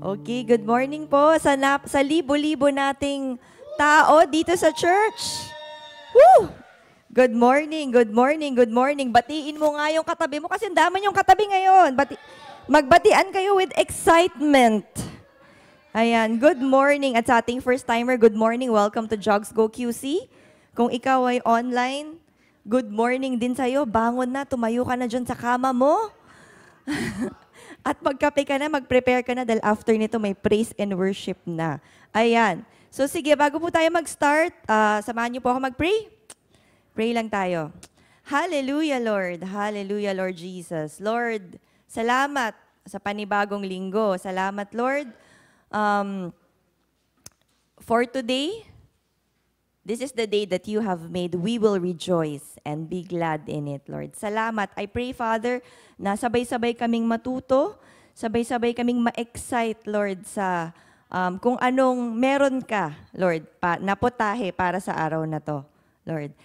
Okay, good morning po sa libo-libo nating tao dito sa church. Woo! Good morning, good morning, good morning. Batiin mo nga yung katabi mo kasi daman yung katabi ngayon. Magbatian kayo with excitement. Ayan, good morning. At sa ating first timer, good morning. Welcome to Jogs Go QC. Kung ikaw ay online, good morning din sa'yo. Bangon na, tumayo ka na dyan sa kama mo. At magkape ka na, mag-prepare ka na dahil after nito may praise and worship na. Ayan. So sige, bago po tayo mag-start, samahan niyo po ako mag-pray. Pray lang tayo. Hallelujah, Lord. Hallelujah, Lord Jesus. Lord, salamat sa panibagong linggo. Salamat, Lord. For today, this is the day that you have made. We will rejoice and be glad in it, Lord. Salamat. I pray, Father, na sabay-sabay kaming matuto, sabay-sabay kaming ma-excite, Lord, sa kung anong meron ka, Lord, napotahe para sa araw na to, Lord.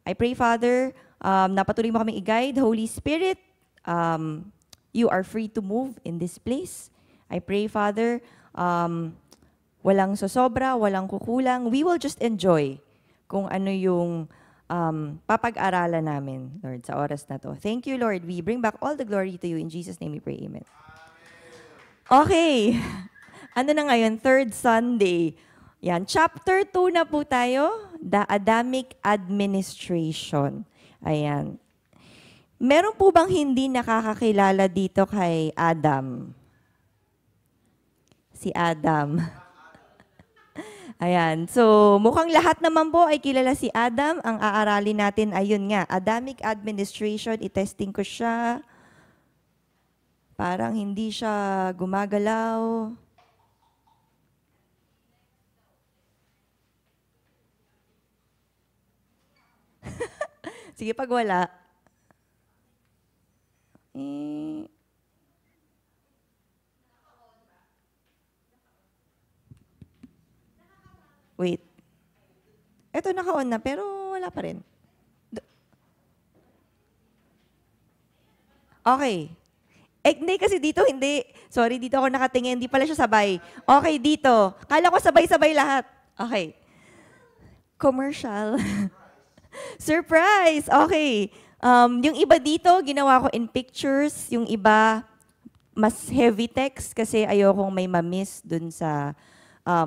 I pray, Father, na patuloy mo kaming i-guide. Holy Spirit, you are free to move in this place. I pray, Father, walang sosobra, walang kukulang. We will just enjoy kung ano yung papag-aralan namin, Lord, sa oras na to. Thank you, Lord. We bring back all the glory to you. In Jesus' name we pray. Amen. Okay. Ano na ngayon? Third Sunday. Yan. Chapter 2 na po tayo. The Adamic Administration. Ayan. Meron po bang hindi nakakakilala dito kay Adam? Si Adam. Ayan. So, mukhang lahat naman po ay kilala si Adam. Ang aaralin natin, ayun nga, Adamic Administration. I-testing ko siya. Parang hindi siya gumagalaw. Sige, pag wala. Wait. Ito naka-on na, pero wala pa rin. Okay. Hindi kasi dito, hindi. Sorry, dito ako nakatingin. Hindi pala siya sabay. Okay, dito. Kala ko sabay-sabay lahat. Okay. Commercial. Surprise! Okay. Yung iba dito, ginawa ko in pictures. Yung iba, mas heavy text kasi ayokong may ma-miss dun sa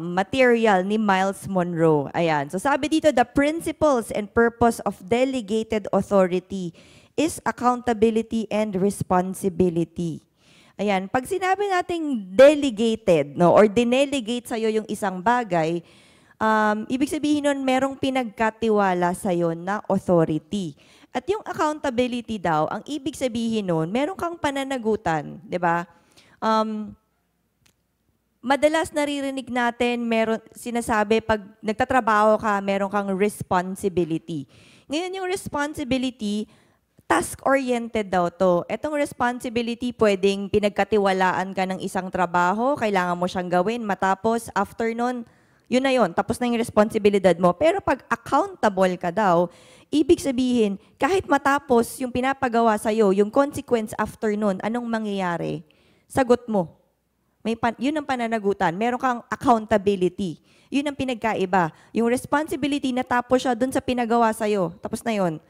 material ni Miles Monroe. Ayan. So sabi dito, the principles and purpose of delegated authority is accountability and responsibility. Ayan. Pag sinabi nating delegated, no, or dinelegate sa'yo yung isang bagay, ibig sabihin nun, merong pinagkatiwala sa'yo na authority. At yung accountability daw, ang ibig sabihin nun, meron kang pananagutan, di ba? Madalas naririnig natin, sinasabi, pag nagtatrabaho ka, meron kang responsibility. Ngayon yung responsibility, task-oriented daw to. Etong responsibility, pwedeng pinagkatiwalaan ka ng isang trabaho, kailangan mo siyang gawin, matapos, after nun, yun na yun, tapos na yung responsibilidad mo. Pero pag accountable ka daw, ibig sabihin, kahit matapos yung pinapagawa sa'yo, yung consequence after nun, anong mangyayari? Sagot mo. Yun ang pananagutan. Meron kang accountability. Yun ang pinagkaiba. Yung responsibility, natapos siya dun sa pinagawa sa'yo. Tapos na yun.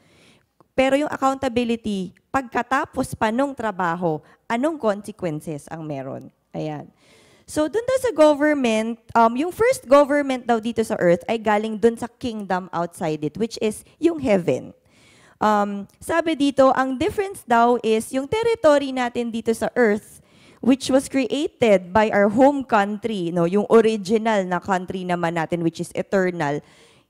Pero yung accountability, pagkatapos pa nung trabaho, anong consequences ang meron? Ayan. So, dun daw sa government, yung first government daw dito sa earth ay galing dun sa kingdom outside it, which is yung heaven. Sabi dito, ang difference daw is yung territory natin dito sa earth, which was created by our home country, no, yung original na country naman natin, which is eternal,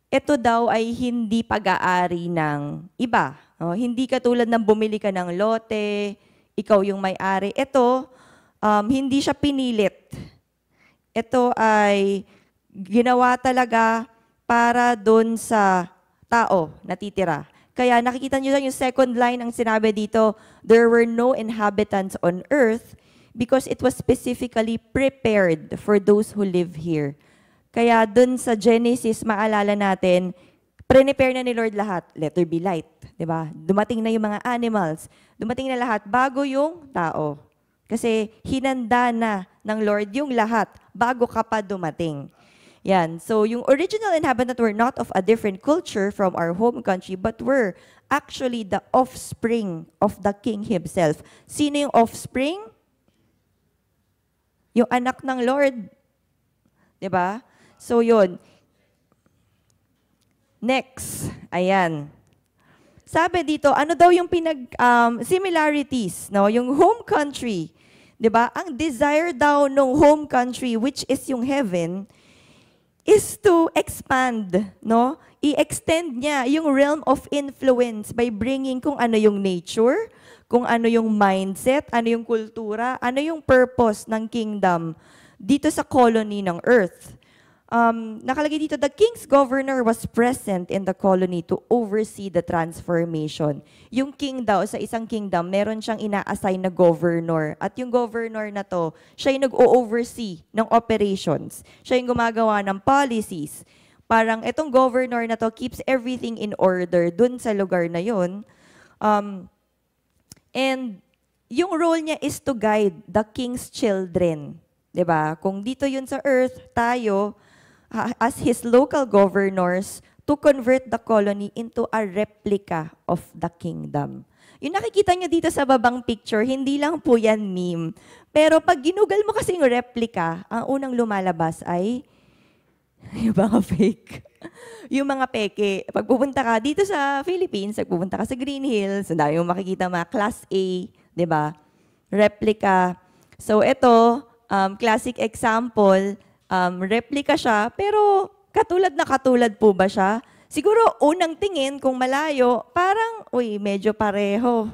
ito daw ay hindi pag-aari ng iba. No? Hindi katulad ng bumili ka ng lote, ikaw yung may-ari. Ito, hindi siya pinilit. Ito ay ginawa talaga para doon sa tao na titira. Kaya nakikita nyo lang yung second line ang sinabi dito, there were no inhabitants on earth because it was specifically prepared for those who live here. Kaya doon sa Genesis, maalala natin, prepare na ni Lord lahat. Let there be light. Diba? Dumating na yung mga animals. Dumating na lahat bago yung tao. Kasi hinanda na ng Lord yung lahat bago ka pa dumating. Yan. So yung original inhabitant were not of a different culture from our home country, but were actually the offspring of the king himself. Sino yung offspring? Yung anak ng Lord. Diba? So yun. Next, ayan. Sabi dito, ano daw yung similarities, no? Yung home country, 'di ba? Ang desire daw ng home country, which is yung heaven, is to expand, no? I-extend niya yung realm of influence by bringing kung ano yung nature, kung ano yung mindset, ano yung kultura, ano yung purpose ng kingdom dito sa colony ng earth. Nakalagay dito, the king's governor was present in the colony to oversee the transformation. Yung king daw, sa isang kingdom, meron siyang ina-assign na governor. At yung governor na to, siya yung nag-o-oversee ng operations. Siya yung gumagawa ng policies. Parang itong governor na to keeps everything in order dun sa lugar na yun. And yung role niya is to guide the king's children. 'Di ba? Kung dito yun sa earth, tayo, as his local governors, to convert the colony into a replica of the kingdom. Yung nakikita nyo dito sa babang picture, hindi lang po yan meme. Pero pag ginugal mo kasi yung replica, ang unang lumalabas ay yung mga fake. Yung mga peke. Pag pupunta ka dito sa Philippines, pag pupunta ka sa Green Hills, ang dami mong makikita mga Class A, di ba? Replica. So ito, classic example, replica siya, pero katulad po ba siya? Siguro, unang tingin, kung malayo, parang, medyo pareho.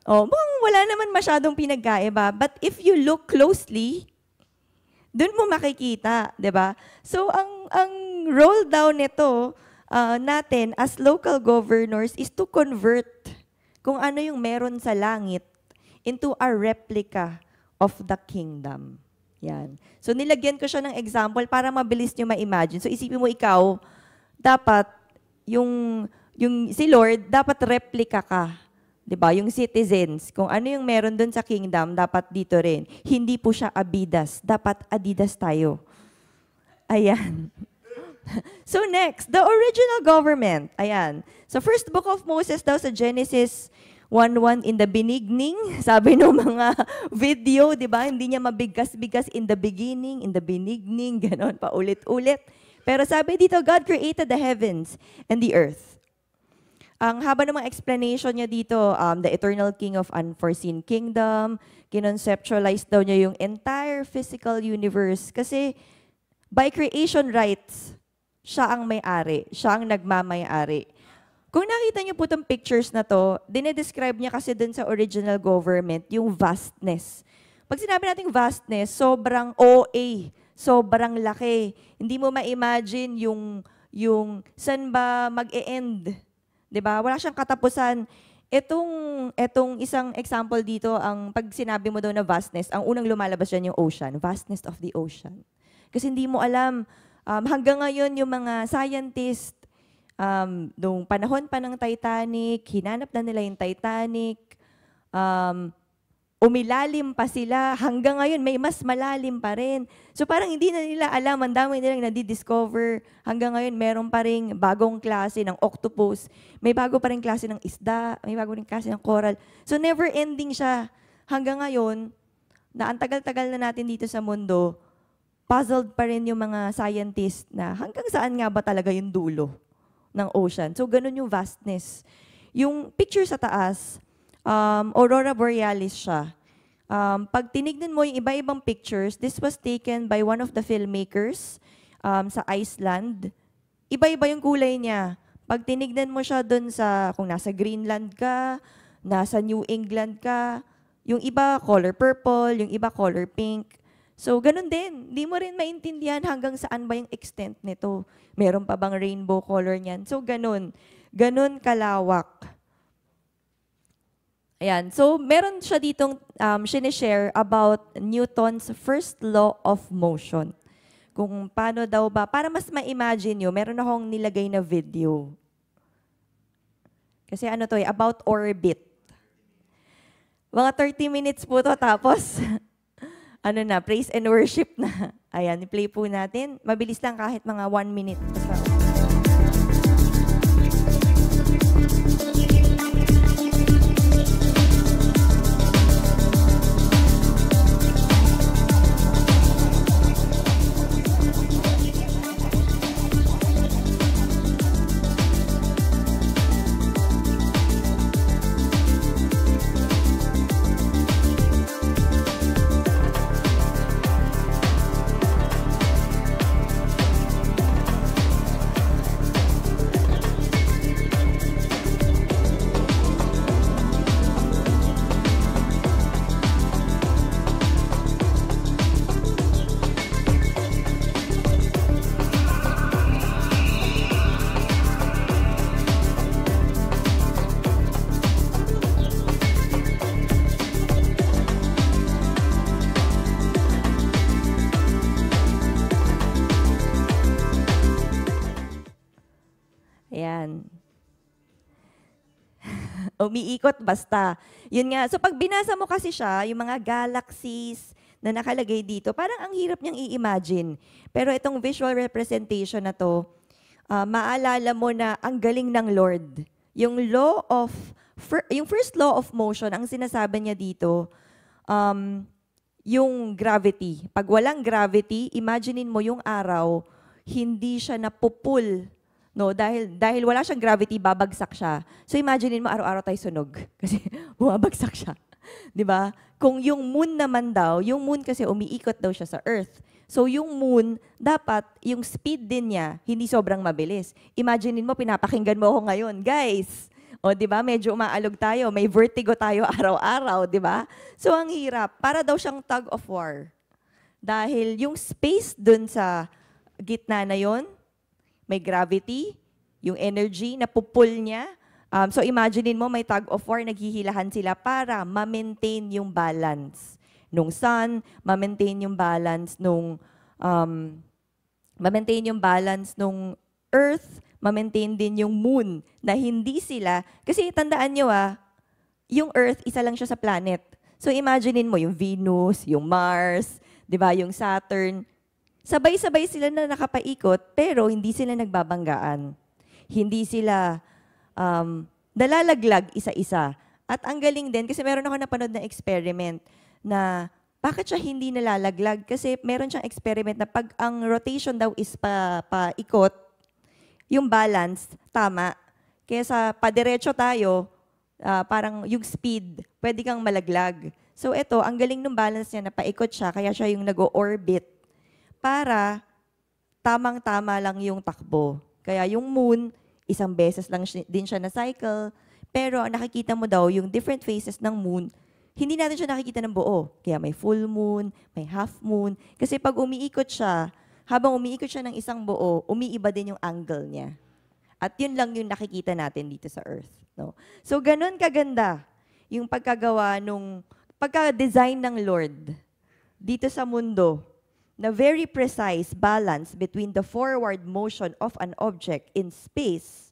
Mukhang wala naman masyadong pinagkaiba. But if you look closely, dun mo makikita, di ba? So, ang role daw nito natin as local governors is to convert kung ano yung meron sa langit into a replica of the kingdom. Yan. So nilagyan ko siya ng example para mabilis nyo ma-imagine. So isipin mo ikaw, dapat yung si Lord, dapat replica ka. 'Di ba? Yung citizens, kung ano yung meron doon sa kingdom, dapat dito rin. Hindi po siya Abidas, dapat Adidas tayo. Ayan. So next, the original government. Ayan. So first book of Moses daw sa Genesis 1:1, in the beginning, sabi ng mga video, di ba? Hindi niya mabigas-bigas in the beginning, ganon, paulit-ulit. Pero sabi dito, God created the heavens and the earth. Ang haba ng mga explanation niya dito, the eternal king of unforeseen kingdom, kinonceptualize daw niya yung entire physical universe. Kasi by creation rights, siya ang may-ari, siya ang nagmamay-ari. Kung nakita niyo po itong pictures na to, dinedescribe niya kasi dun sa original government, yung vastness. Pag sinabi natin vastness, sobrang OA, sobrang laki. Hindi mo ma-imagine yung saan ba mag-e-end. Diba? Wala siyang katapusan. Etong isang example dito, pag sinabi mo daw na vastness, ang unang lumalabas dyan yung ocean, vastness of the ocean. Kasi hindi mo alam, hanggang ngayon yung mga scientists, noong panahon pa ng Titanic, hinanap na nila yung Titanic, umilalim pa sila, hanggang ngayon may mas malalim pa rin. So parang hindi na nila alam, ang dami nilang nadi-discover, hanggang ngayon meron pa rin bagong klase ng octopus, may bago pa rin klase ng isda, may bago rin klase ng coral. So never ending siya. Hanggang ngayon, na ang tagal-tagal na natin dito sa mundo, puzzled pa rin yung mga scientists na hanggang saan nga ba talaga yung dulo ng ocean. So, ganun yung vastness. Yung picture sa taas, Aurora Borealis siya. Pag tinignan mo yung iba-ibang pictures, this was taken by one of the filmmakers sa Iceland. Iba-iba yung kulay niya. Pag tinignan mo siya dun sa, kung nasa Greenland ka, nasa New England ka, yung iba color purple, yung iba color pink. So, ganun din. Hindi mo rin maintindihan hanggang saan ba yung extent nito. Meron pa bang rainbow color niyan? So, ganun. Ganun kalawak. Ayan. So, meron siya ditong sinishare about Newton's first law of motion. kung paano daw ba, para mas ma-imagine nyo, meron akong nilagay na video. Kasi ano to about orbit. Mga 30 minutes po to, tapos ano na, praise and worship na. Ayan, i-play po natin. Mabilis lang kahit mga 1 minute. Ayan. Umiikot basta. Yun nga. So pag binasa mo kasi siya, yung mga galaxies na nakalagay dito, parang ang hirap niyang i-imagine. Pero itong visual representation na to, maalala mo na ang galing ng Lord. Yung yung first law of motion, ang sinasabi niya dito, yung gravity. Pag walang gravity, imaginein mo yung araw, hindi siya napupul. No, dahil wala siyang gravity, babagsak siya. So imaginein mo araw-araw tayo sunog kasi bumabagsak siya. 'Di ba? Kung yung moon naman daw, yung moon kasi umiikot daw siya sa Earth. So yung moon, dapat yung speed din niya hindi sobrang mabilis. Imaginein mo pinapakinggan mo ako ngayon, guys. O 'di ba? Medyo umaalog tayo, may vertigo tayo araw-araw, 'di ba? So ang hirap, para daw siyang tug of war. Dahil yung space dun sa gitna na 'yon, may gravity, yung energy na pupul niya. So imaginein mo may tug of war, naghihilahan sila para ma-maintain yung balance nung sun, ma-maintain yung balance nung earth, ma-maintain din yung moon na hindi sila, kasi tandaan nyo yung earth, isa lang siya sa planet. So imaginein mo yung Venus, yung Mars, 'di ba, yung Saturn. Sabay-sabay sila na nakapaikot, pero hindi sila nagbabanggaan. Hindi sila nalalaglag isa-isa. At ang galing din, kasi meron ako napanood na experiment na bakit siya hindi nalalaglag? Kasi meron siyang experiment na pag ang rotation daw is paikot, yung balance, tama. Kaya sa padiretso tayo, parang yung speed, pwede kang malaglag. So ito, ang galing ng balance niya na paikot siya, kaya siya yung nag-orbit para tamang-tama lang yung takbo. Kaya yung moon, isang beses lang din siya na cycle, pero nakikita mo daw yung different phases ng moon, hindi natin siya nakikita ng buo. Kaya may full moon, may half moon. Kasi pag umiikot siya, habang umiikot siya ng isang buo, umiiba din yung angle niya. At yun lang yung nakikita natin dito sa Earth. No? So ganun kaganda yung pagka-design ng Lord dito sa mundo, na very precise balance between the forward motion of an object in space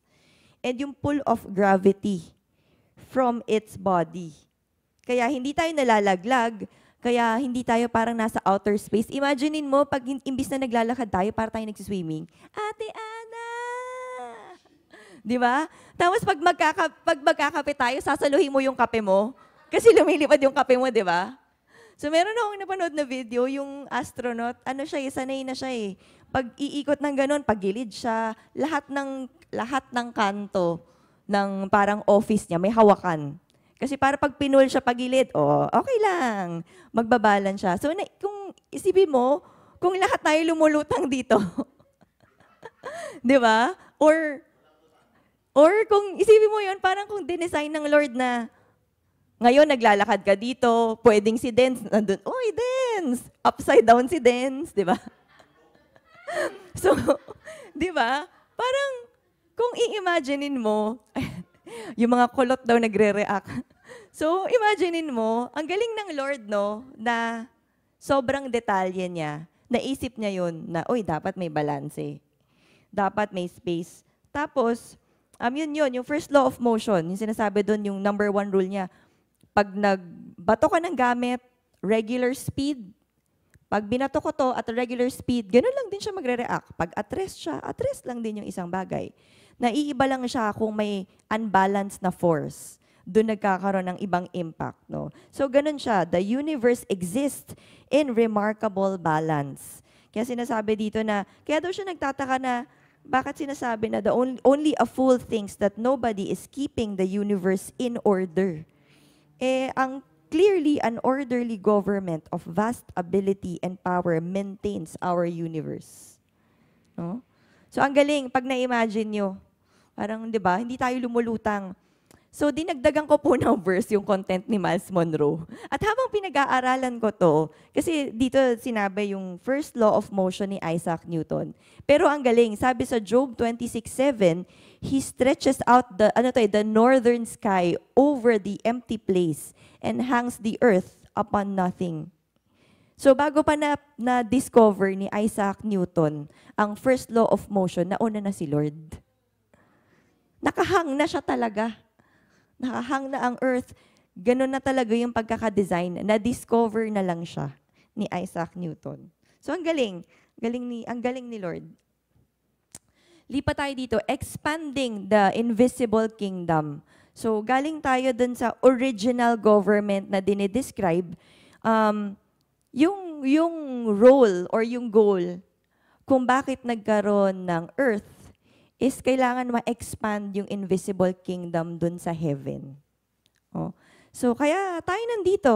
and yung pull of gravity from its body. Kaya hindi tayo nalalaglag, kaya hindi tayo parang nasa outer space. Imaginein mo, pag imbis na naglalakad tayo, para tayo nagsiswimming. Ate Ana! Di ba? Tapos pag magkakape tayo, sasaluhin mo yung kape mo. Kasi lumilipad yung kape mo, di ba? So meron akong napanood na video, yung astronaut, sanay na siya eh. Pag iikot ng ganun, paggilid siya, lahat ng kanto ng parang office niya, may hawakan. Kasi para pag pinul siya pagilid, okay lang, magbabalan siya. So kung isipin mo, kung lahat tayo lumulutang dito, di ba? Or kung isipin mo yun, parang kung dinesign ng Lord na, ngayon, naglalakad ka dito, pwedeng si Dance, nandun, uy, Dance! Upside down si Dance, di ba? So, di ba? Parang, kung i-imaginein mo, yung mga kulot daw nagre-react. So, imaginein mo, ang galing ng Lord, no, na sobrang detalye niya. naisip niya yun na, uy, dapat may balanse. Dapat may space. Tapos, yun, yung first law of motion, yung sinasabi doon, yung number 1 rule niya, pag nagbato ka ng gamit, regular speed, pag binato ko to at regular speed, ganun lang din siya magre-react. Pag at rest siya, at rest lang din yung isang bagay. Naiiba lang siya kung may unbalanced na force. Doon nagkakaroon ng ibang impact. No? So, ganun siya. The universe exists in remarkable balance. Kaya sinasabi dito na, kaya daw siya nagtataka na, bakit sinasabi na the only a fool thinks that nobody is keeping the universe in order? Ang clearly an orderly government of vast ability and power maintains our universe. No? So, ang galing, pag na-imagine nyo, parang, di ba, hindi tayo lumulutang. So, dinagdagan ko po ng verse yung content ni Miles Monroe. At habang pinag-aaralan ko to, kasi dito sinabi yung first law of motion ni Isaac Newton. Pero ang galing, sabi sa Job 26:7, he stretches out the northern sky over the empty place and hangs the earth upon nothing. So, bago pa na-discover ni Isaac Newton ang first law of motion, nauna na si Lord. Nakahang na siya talaga. Nakahang na ang earth. Ganun na talaga yung pagkakadesign. Na-discover na lang siya ni Isaac Newton. So, ang galing. Ang galing ni Lord. Lipat tayo dito. Expanding the invisible kingdom. So, galing tayo dun sa original government na dinidescribe. Yung role or yung goal kung bakit nagkaroon ng earth is kailangan ma-expand yung invisible kingdom dun sa heaven. Oh. So, kaya tayo nandito.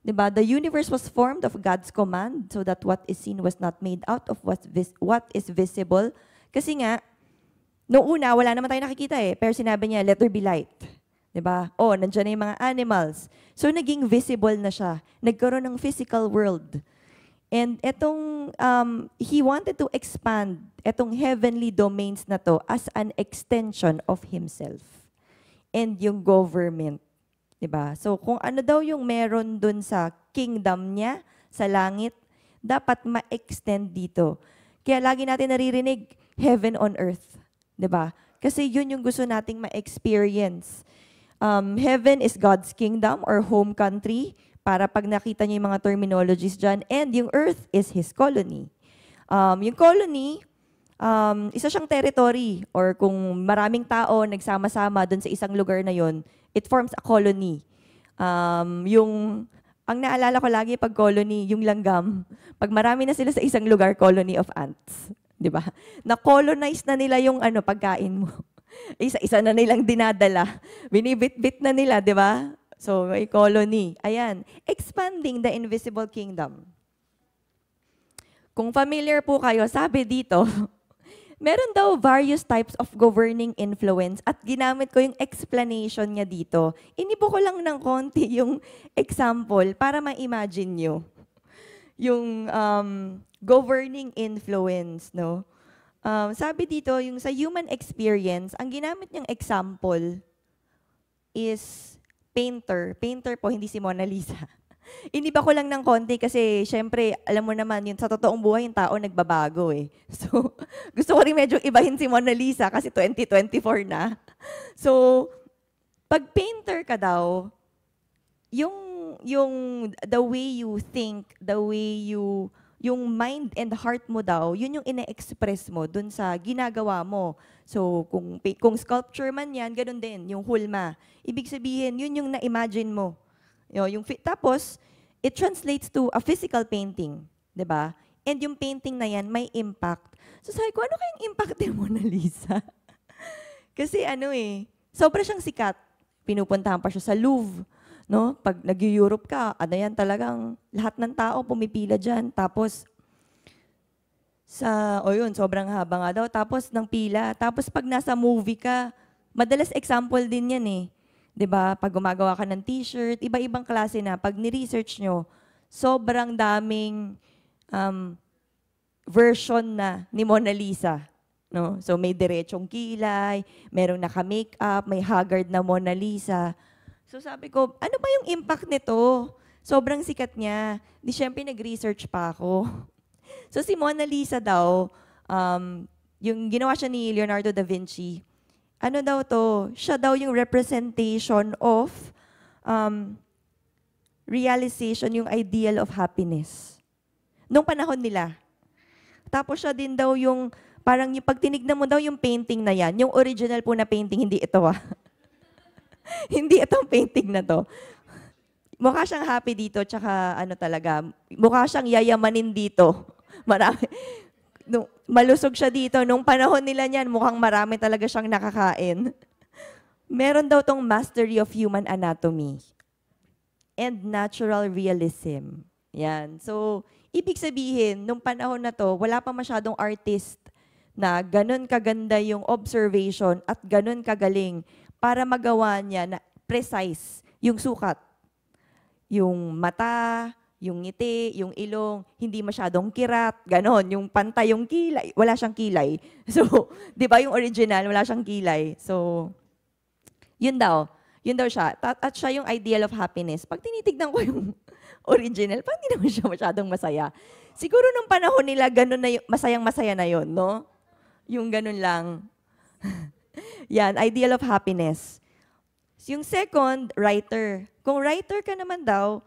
Diba? The universe was formed of God's command so that what is seen was not made out of what is visible. Kasi nga, noong una, wala naman tayo nakikita Pero sinabi niya, let there be light. Diba? Oh, nandiyan na yung mga animals. So, naging visible na siya. Nagkaroon ng physical world. And he wanted to expand etong heavenly domains na to as an extension of himself. And yung government. Diba? So, kung ano daw yung meron dun sa kingdom niya, sa langit, dapat ma-extend dito. Kaya lagi natin naririnig, heaven on earth. Diba? Kasi yun yung gusto nating ma-experience. Heaven is God's kingdom or home country, para pag nakita niyo yung mga terminologies dyan. And yung earth is His colony. Yung colony, isa siyang territory or kung maraming tao nagsama-sama dun sa isang lugar na yon, it forms a colony. Ang naalala ko lagi pag colony, yung langgam, pag marami na sila sa isang lugar, colony of ants. Di ba? Na-colonize na nila yung pagkain mo. Isa-isa na nilang dinadala. Binibit-bit na nila, di ba? So, may colony. Ayan. Expanding the invisible kingdom. Kung familiar po kayo, sabi dito, meron daw various types of governing influence at ginamit ko yung explanation niya dito. Inibo ko lang ng konti yung example para ma-imagine nyo yung governing influence. No? Sabi dito, yung sa human experience, ang ginamit niyang example is painter. Painter po, hindi si Mona Lisa. Iniba ko lang ng konti kasi syempre, alam mo naman, yun, sa totoong buhay, yung tao nagbabago So, gusto ko rin medyo ibahin si Mona Lisa kasi 2024 na. So, pag painter ka daw, the way you think, yung mind and heart mo daw, yun yung ina-express mo dun sa ginagawa mo. So, kung sculpture man yan, ganun din, yung hulma. Ibig sabihin, yun yung na-imagine mo. Tapos, it translates to a physical painting. 'Di ba? And yung painting na yan, may impact. So, sabi ko, ano kayang impact ni Mona Lisa? Kasi sobra siyang sikat. Pinupuntahan pa siya sa Louvre. No? Pag nag-Europe ka, yan talagang lahat ng tao pumipila dyan. Tapos, sobrang haba nga daw. Tapos, ng pila. Tapos, pag nasa movie ka, madalas example din yan 'Di ba? Pag gumagawa ka ng t-shirt, iba-ibang klase na. Pag ni-research nyo, sobrang daming version na ni Mona Lisa. No? So, may diretsong kilay, merong naka-makeup, may haggard na Mona Lisa. So sabi ko, ano ba yung impact nito? Sobrang sikat niya. Di syempre nag-research pa ako. So si Mona Lisa daw, yung ginawa siya ni Leonardo da Vinci, ano daw to? Siya daw yung representation of realization, yung ideal of happiness. Nung panahon nila. Tapos siya din daw yung, parang yung pag tinignan mo daw yung painting na yan, yung original po na painting, hindi ito hindi itong painting na to. Mukha siyang happy dito, tsaka ano talaga, mukha siyang yayamanin dito. Marami. Malusog siya dito. Nung panahon nila niyan, mukhang marami talaga siyang nakakain. Meron daw tong mastery of human anatomy and natural realism. Yan. So, ibig sabihin, nung panahon na to, wala pa masyadong artist na ganun kaganda yung observation at ganun kagaling para magawa niya na precise yung sukat. Yung mata, yung ngiti, yung ilong, hindi masyadong kirat, ganon. Yung pantay, yung kilay, wala siyang kilay. So, di ba yung original, wala siyang kilay. So, yun daw siya. At siya yung ideal of happiness. Pag tinitignan ko yung original, parang hindi naman siya masyadong masaya. Siguro nung panahon nila, ganun na yung, masayang-masaya na yun, no? Yung ganun lang. Yan, ideal of happiness. Yung second, writer. Kung writer ka naman daw,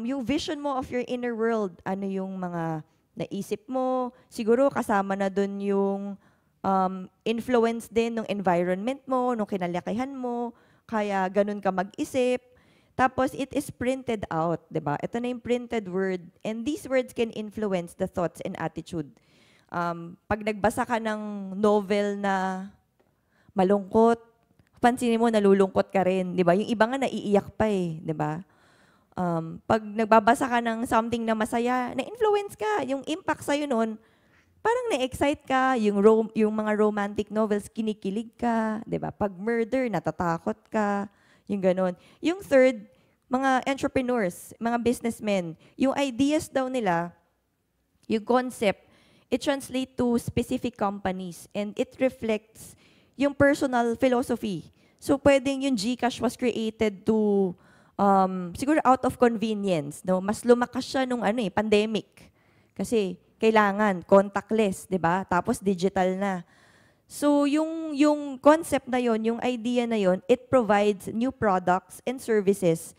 yung vision mo of your inner world, ano yung mga naisip mo, siguro kasama na dun yung influence din ng environment mo, nung kinalakihan mo, kaya ganun ka mag-isip. Tapos it is printed out, di ba? Ito na yung printed word. And these words can influence the thoughts and attitude. Pag nagbasa ka ng novel na malungkot, pansinin mo, nalulungkot ka rin, di ba? Yung iba nga naiiyak pa eh, di ba? Pag nagbabasa ka ng something na masaya, na-influence ka, yung impact sa'yo nun, parang na-excite ka, yung mga romantic novels, kinikilig ka, di ba? Pag murder, natatakot ka, yung ganon. Yung third, mga entrepreneurs, mga businessmen, yung ideas daw nila, yung concept, it translates to specific companies and it reflects yung personal philosophy. So, pwedeng yung GCash was created to, siguro out of convenience. No? Mas lumakas siya nung pandemic. Kasi kailangan contactless, di ba? Tapos digital na. So, yung concept na yon, yung idea na yon, it provides new products and services.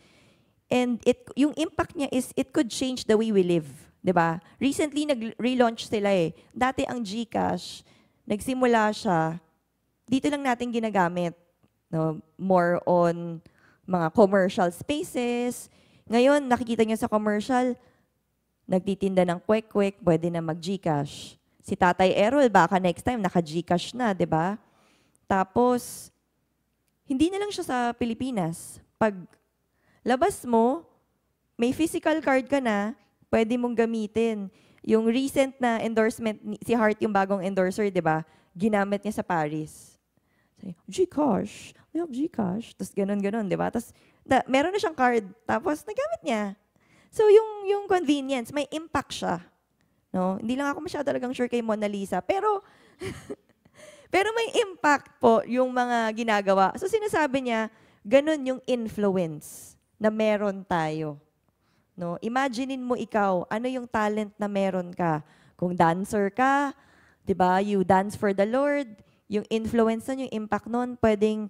And yung impact niya is, it could change the way we live. Di ba? Recently, nag-relaunch sila eh. Dati ang GCash, nagsimula siya, dito lang natin ginagamit. No? More on mga commercial spaces. Ngayon, nakikita niyo sa commercial, nagtitinda ng kwek-kwek, pwede na mag-GCash. Si Tatay Errol, baka next time, naka-GCash na, di ba? Tapos, hindi na lang siya sa Pilipinas. Pag labas mo, may physical card ka na, pwede mong gamitin. Yung recent na endorsement, si Hart yung bagong endorser, di ba? Ginamit niya sa Paris. GCash, we have GCash. Tapos ganun-ganun, di ba? Tapos meron na siyang card, tapos nagamit niya. So yung convenience, may impact siya. No? Hindi lang ako masyado talagang sure kay Mona Lisa, pero pero may impact po yung mga ginagawa. So sinasabi niya, ganun yung influence na meron tayo. No? Imaginein mo ikaw, ano yung talent na meron ka? Kung dancer ka, di ba? You dance for the Lord. Yung influence nun, yung impact nun, pwedeng,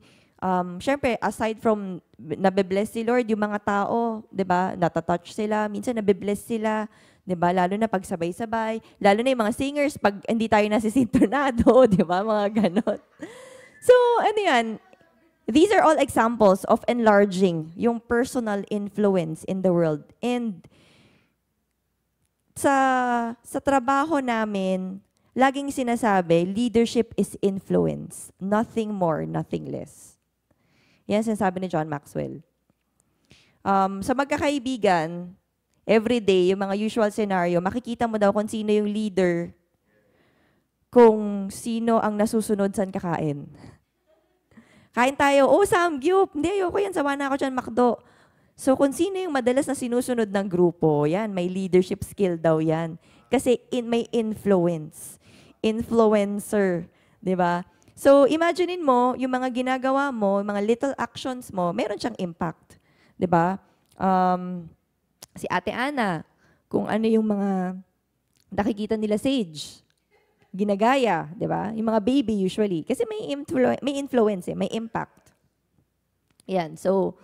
syempre, aside from nabibless si Lord, yung mga tao, di ba, natatouch sila, minsan nabibless sila, di ba, lalo na pag sabay-sabay, lalo na yung mga singers, pag hindi tayo nasisintonado, di ba, mga ganon. So, ano yan, these are all examples of enlarging yung personal influence in the world. And sa trabaho namin, laging sinasabi, leadership is influence. Nothing more, nothing less. Yan sinasabi ni John Maxwell. Sa magkakaibigan, everyday, yung mga usual scenario, makikita mo daw kung sino yung leader, kung sino ang nasusunod sa kakain. Kain tayo, oh Samgyup, hindi, ayoko yan, sawa na ako dyan, McDo. So kung sino yung madalas na sinusunod ng grupo, yan, may leadership skill daw yan. Kasi may influence. Influencer, di ba? So, imaginein mo, yung mga ginagawa mo, mga little actions mo, meron siyang impact. Di ba? Si Ate Ana, kung ano yung mga nakikita nila sage, ginagaya, di ba? Yung mga baby usually. Kasi may influence, may impact. Yan. So,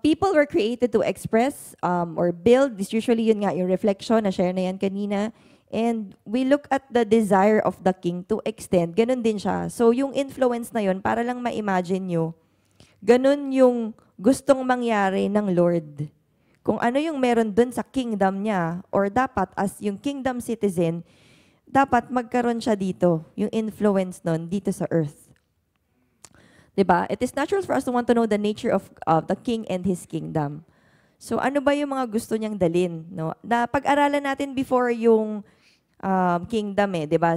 people were created to express or build. This usually yun nga, yung reflection, na-share na yan kanina. And we look at the desire of the king to extend. Ganun din siya. So, yung influence na yun, para lang ma-imagine nyo, ganun yung gustong mangyari ng Lord. Kung ano yung meron dun sa kingdom niya, or dapat as yung kingdom citizen, dapat magkaroon siya dito, yung influence nun dito sa earth. Diba? It is natural for us to want to know the nature of the king and his kingdom. So ano ba yung mga gusto niyang dalin? No? Na pag-aralan natin before yung kingdom diba?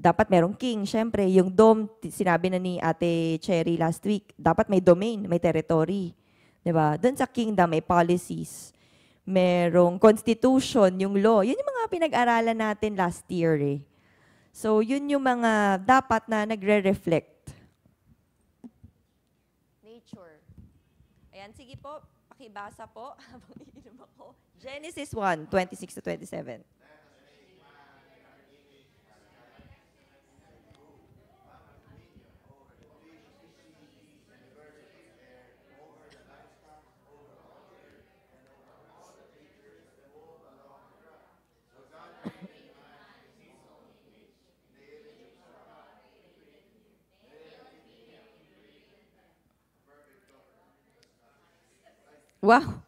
Dapat merong king. Siyempre, yung dome, sinabi na ni Ate Cherry last week, dapat may domain, may territory. Diba? Doon sa kingdom, may policies. Merong constitution, yung law. Yun yung mga pinag-aralan natin last year So, yun yung mga dapat na nagre-reflect. Nature. Ayan, sige po, pakibasa po. Genesis 1, 26 to 27. Wow!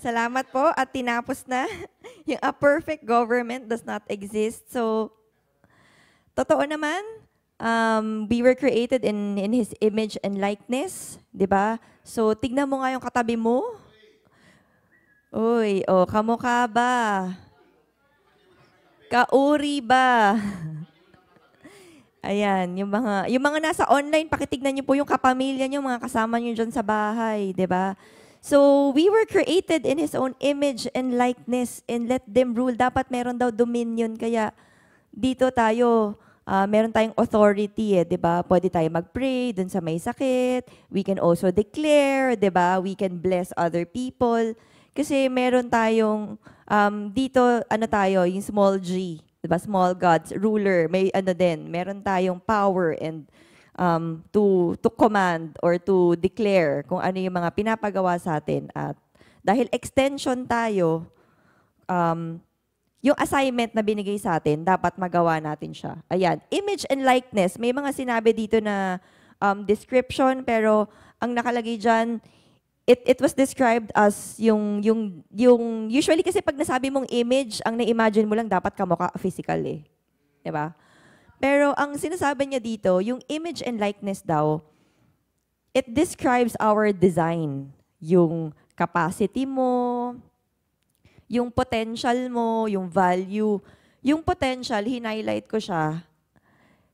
Salamat po at tinapos na. Yung a perfect government does not exist. So, totoo naman, we were created in His image and likeness. Diba? So, tignan mo nga yung katabi mo. Uy, kamukha ba? Kauri ba? Ayan, yung mga nasa online, pakitignan niyo po yung kapamilya niyo, mga kasama niyo dyan sa bahay, 'di ba? So, we were created in His own image and likeness and let them rule. Dapat meron daw dominion, kaya dito tayo, meron tayong authority, 'di ba? Pwede tayo mag-pray dun sa may sakit. We can also declare, 'di ba? We can bless other people. Kasi meron tayong, dito, yung small g, diba? Small gods, ruler, may meron tayong power and to command or to declare kung ano yung mga pinapagawa sa atin. At dahil extension tayo, yung assignment na binigay sa atin, dapat magawa natin siya. Ayan, image and likeness. May mga sinabi dito na description, pero ang nakalagay dyan, it was described as yung usually kasi pag nasabi mong image, ang na-imagine mo lang dapat kamukha physical Diba? Pero ang sinasabi niya dito, yung image and likeness daw, it describes our design. Yung capacity mo, yung potential mo, yung value. Yung potential, hinighlight ko siya.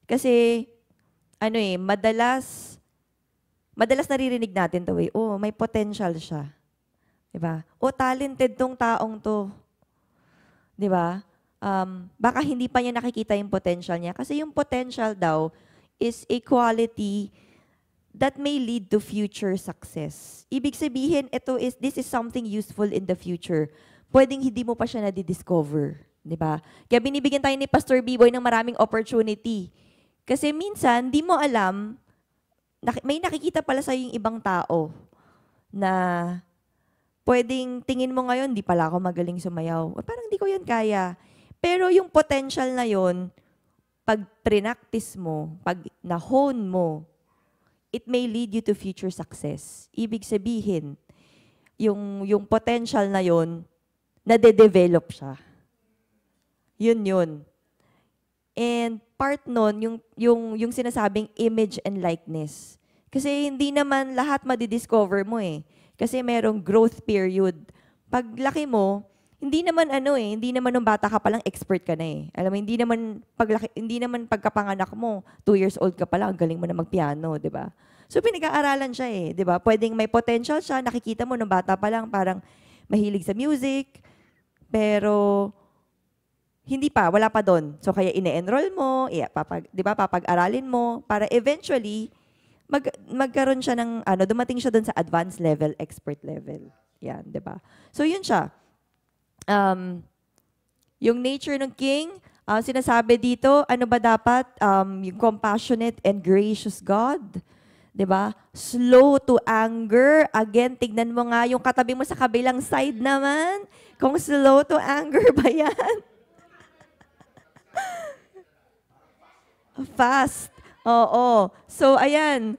Kasi, madalas naririnig natin to may potential siya. Diba? Talented tong taong to. Diba? Baka hindi pa niya nakikita yung potential niya. Kasi yung potential daw is a quality that may lead to future success. Ibig sabihin, this is something useful in the future. Pwedeng hindi mo pa siya na-discover. Diba? Kaya binibigyan tayo ni Pastor B-Boy ng maraming opportunity. Kasi minsan, di mo alam, may nakikita pala sa yung ibang tao na pwedeng tingin mo ngayon, di pala ako magaling sumayaw. Parang di ko yan kaya. Pero yung potential na yon, pag prinactice mo, pag na-hone mo, it may lead you to future success. Ibig sabihin, yung potential na yon, nade-develop siya. Yun. And part nun, yung sinasabing image and likeness. Kasi hindi naman lahat madidiscover mo Kasi merong growth period. Pag laki mo, hindi naman hindi naman nung bata ka palang expert ka na Alam mo, hindi naman pagkapanganak mo, 2 years old ka pa lang, galing mo na magpiano, 'di ba? So pinag-aaralan siya 'di ba? Pwedeng may potential siya, nakikita mo nung bata pa lang parang mahilig sa music, pero hindi pa, wala pa doon. So kaya ine-enroll mo, 'di ba, papag-aralin mo para eventually magkaroon siya ng dumating siya doon sa advanced level, expert level. Yan, 'di ba? So yun siya. Um, yung nature ng king, sinasabi dito, ano ba dapat? Yung compassionate and gracious God. 'Di ba? Slow to anger. Again, tignan mo nga yung katabi mo sa kabilang side naman. Kung slow to anger ba yan? Fast. Oo. So, ayan.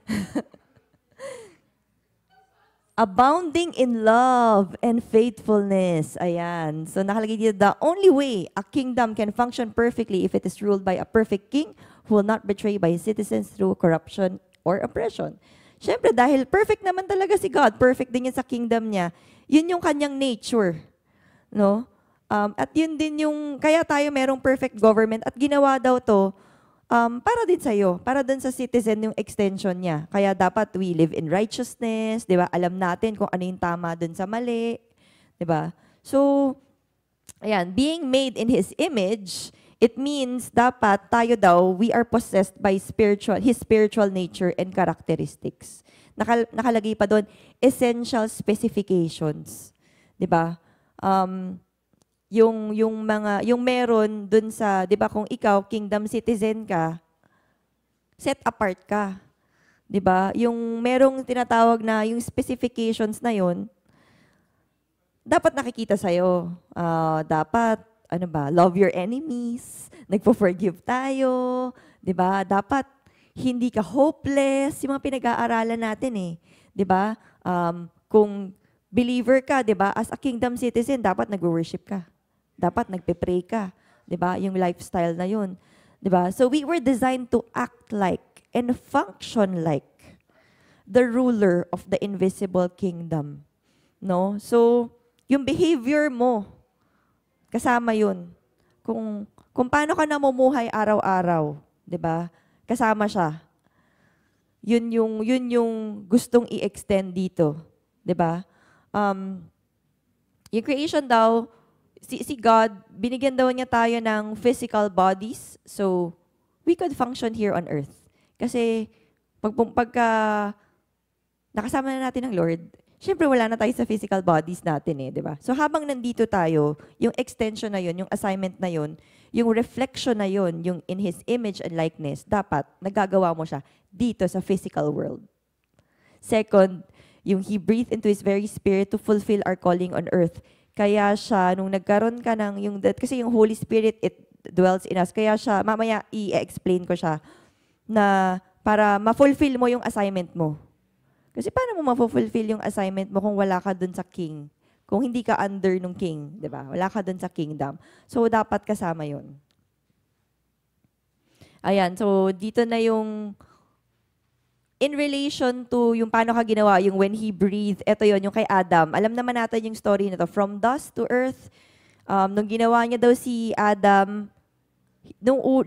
Abounding in love and faithfulness. Ayan. So, nakalagay dito, the only way a kingdom can function perfectly if it is ruled by a perfect king who will not betray by his citizens through corruption or oppression. Siyempre, dahil perfect naman talaga si God, perfect din yan sa kingdom niya, yun yung kanyang nature. No? At yun din yung, kaya tayo merong perfect government at ginawa daw to para din sa'yo, para din sa citizen yung extension niya. Kaya dapat we live in righteousness, di ba? Alam natin kung ano yung tama dun sa mali, di ba? So, ayan, being made in His image, it means dapat tayo daw, we are possessed by His spiritual nature and characteristics. Nakalagay pa doon, essential specifications. Di ba? Yung meron doon sa, di ba kung ikaw, kingdom citizen ka, set apart ka. Di ba? Yung merong tinatawag na, yung specifications na yon dapat nakikita sa'yo. Dapat, ano ba, love your enemies, nagpo-forgive tayo, di ba? Dapat hindi ka hopeless, yung mga pinag-aaralan natin eh. Di ba? Kung believer ka, di ba? As a kingdom citizen, dapat nag-worship ka. Dapat nagpe-pray ka. Di ba? Yung lifestyle na yun. Di ba? So we were designed to act like and function like the ruler of the invisible kingdom. No? So, yung behavior mo, kasama yun. Kung paano ka namumuhay araw-araw, 'di ba? Kasama siya. Yun yung gustong i-extend dito, 'di ba? Yung creation daw, si God, binigyan daw niya tayo ng physical bodies, so we could function here on earth. Kasi pagka nakasama na natin ng Lord, syempre wala na tayo sa physical bodies natin eh, di ba? So habang nandito tayo, yung extension na yun, yung assignment na yun, yung reflection na yun, yung in His image and likeness, dapat nagagawa mo siya dito sa physical world. Second, yung He breathed into His very spirit to fulfill our calling on earth. Kaya siya, nung nagkaroon ka ng, kasi yung Holy Spirit, it dwells in us. Kaya siya, mamaya i-explain ko siya, na para ma-fulfill mo yung assignment mo. Kasi paano mo ma-fulfill yung assignment mo kung wala ka dun sa king? Kung hindi ka under nung king, di ba? Wala ka dun sa kingdom. So, dapat kasama yun. Ayan, so dito na yung in relation to yung paano ka ginawa, yung when He breathed, ito yon yung kay Adam. Alam naman natin yung story na to. From dust to earth, nung ginawa niya daw si Adam,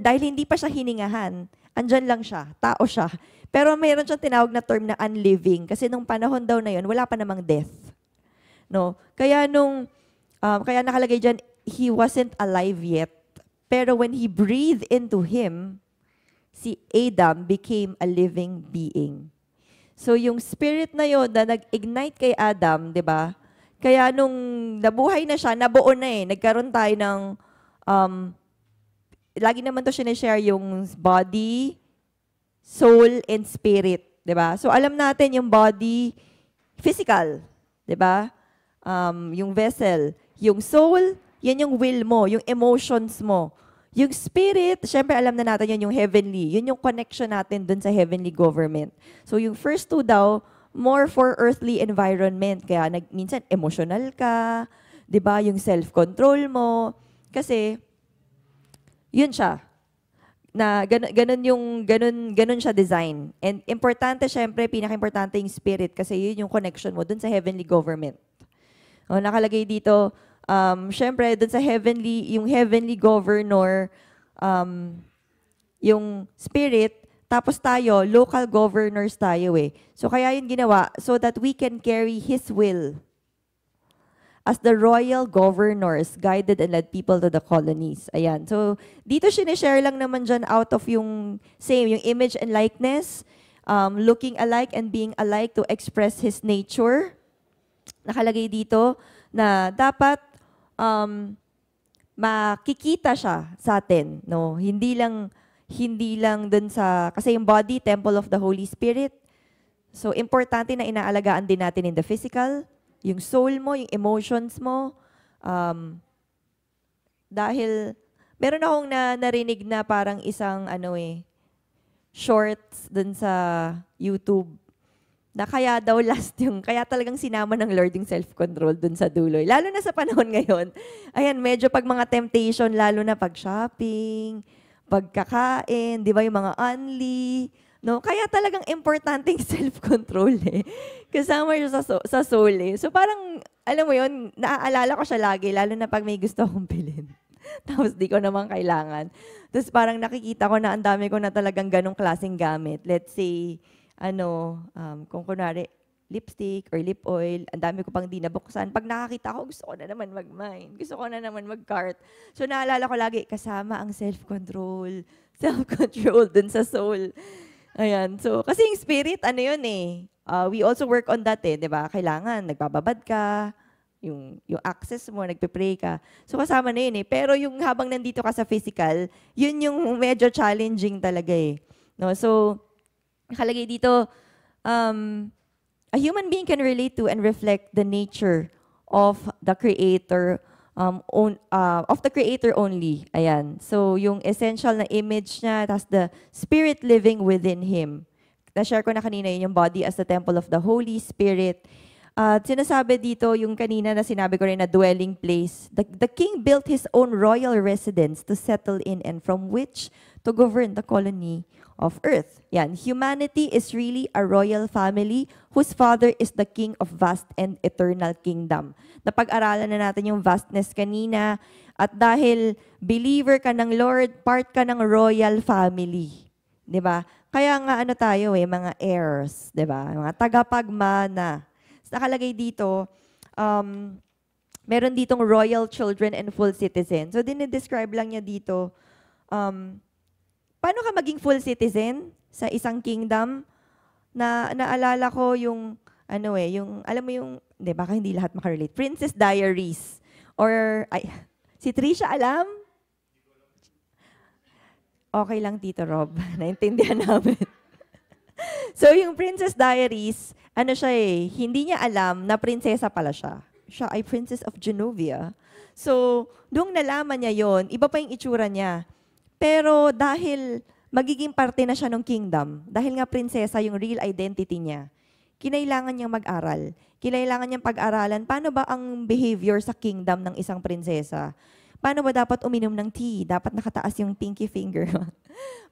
dahil hindi pa siya hiningahan, andyan lang siya, tao siya. Pero mayroon siyang tinawag na term na unliving kasi nung panahon daw na yun, wala pa namang death. No? Kaya kaya nakalagay diyan, he wasn't alive yet. Pero when He breathed into him, si Adam became a living being. So yung spirit na yun na nag-ignite kay Adam, 'di ba? Kaya nung nabuhay na siya, nabuo na eh. Nagkaroon tayo ng lagi naman to sinishare yung body, soul, and spirit. 'Di ba? So alam natin yung body, physical. 'Di ba? Yung vessel. Yung soul, yan yung will mo, yung emotions mo. Yung spirit, syempre alam na natin yun, yung heavenly. Yun yung connection natin dun sa heavenly government. So yung first two daw, more for earthly environment. Kaya minsan emotional ka, 'di ba? Yung self-control mo. Kasi, yun siya. Na ganun siya design. And importante syempre, pinaka-importante yung spirit kasi yun yung connection mo dun sa heavenly government. O, nakalagay dito, syempre dun sa yung heavenly governor, yung spirit, tapos tayo, local governors tayo eh. So kaya yun ginawa, so that we can carry His will as the royal governors guided and led people to the colonies. Ayan. So, dito sinishare lang naman dyan out of yung same, yung image and likeness, looking alike and being alike to express His nature. Nakalagay dito na dapat um, makikita siya sa atin, no? Hindi lang dun sa, kasi yung body, temple of the Holy Spirit. So, importante na inaalagaan din natin in the physical, yung soul mo, yung emotions mo. Dahil, meron akong narinig na parang isang, shorts dun sa YouTube, na kaya daw kaya talagang sinama ng Lord yung self-control dun sa dulo. Lalo na sa panahon ngayon, ayan, medyo pag mga temptation, lalo na pag shopping, pagkakain, di ba, yung mga unli, no? Kaya talagang importante yung self-control Kasama siya sa soul So parang, alam mo yun, naaalala ko siya lagi, lalo na pag may gusto akong bilhin. Tapos di ko naman kailangan. Tapos parang nakikita ko na ang dami ko na talagang ganong klaseng gamit. Let's say, kung kunwari, lipstick or lip oil, ang dami ko pang di nabuksan. Pag nakakita ko, gusto ko na naman mag-mine. Gusto ko na naman mag-cart. So naalala ko lagi, kasama ang self-control. Self-control dun sa soul. Ayan. So, kasi yung spirit, we also work on that di ba? Kailangan, nagbababad ka, yung access mo, nagpe-pray ka. So, kasama na yun Pero yung habang nandito ka sa physical, yun yung medyo challenging talaga No? So, nakalagay dito, a human being can relate to and reflect the nature of the Creator, of the Creator only. Ayan. So, yung essential na image niya, tas the Spirit living within Him. Na-share ko na kanina yun, yung body as the temple of the Holy Spirit. Sinasabi dito, yung kanina na sinabi ko rin na dwelling place, the king built his own royal residence to settle in and from which to govern the colony of earth. Yan. Humanity is really a royal family whose father is the king of vast and eternal kingdom. Napag-aralan na natin yung vastness kanina at dahil believer ka ng Lord, part ka ng royal family. 'Di ba? Kaya nga tayo mga heirs, 'di ba? Mga tagapagmana. Nakalagay dito, meron ditong royal children and full citizen. So, dinidescribe lang niya dito, paano ka maging full citizen sa isang kingdom? Naalala ko yung, alam mo yung, baka hindi lahat makarelate, Princess Diaries. Or, si Trisha alam? Okay lang, Tito Rob. Naintindihan namin. So, yung Princess Diaries, hindi niya alam na prinsesa pala siya. Siya ay Princess of Genovia. So, doong nalaman niya yon, iba pa yung itsura niya. Pero dahil magiging parte na siya ng kingdom, dahil nga prinsesa yung real identity niya, kinailangan niyang mag-aral. Kinailangan niyang pag-aralan, paano ba ang behavior sa kingdom ng isang prinsesa? Paano ba dapat uminom ng tea? Dapat nakataas yung pinky finger.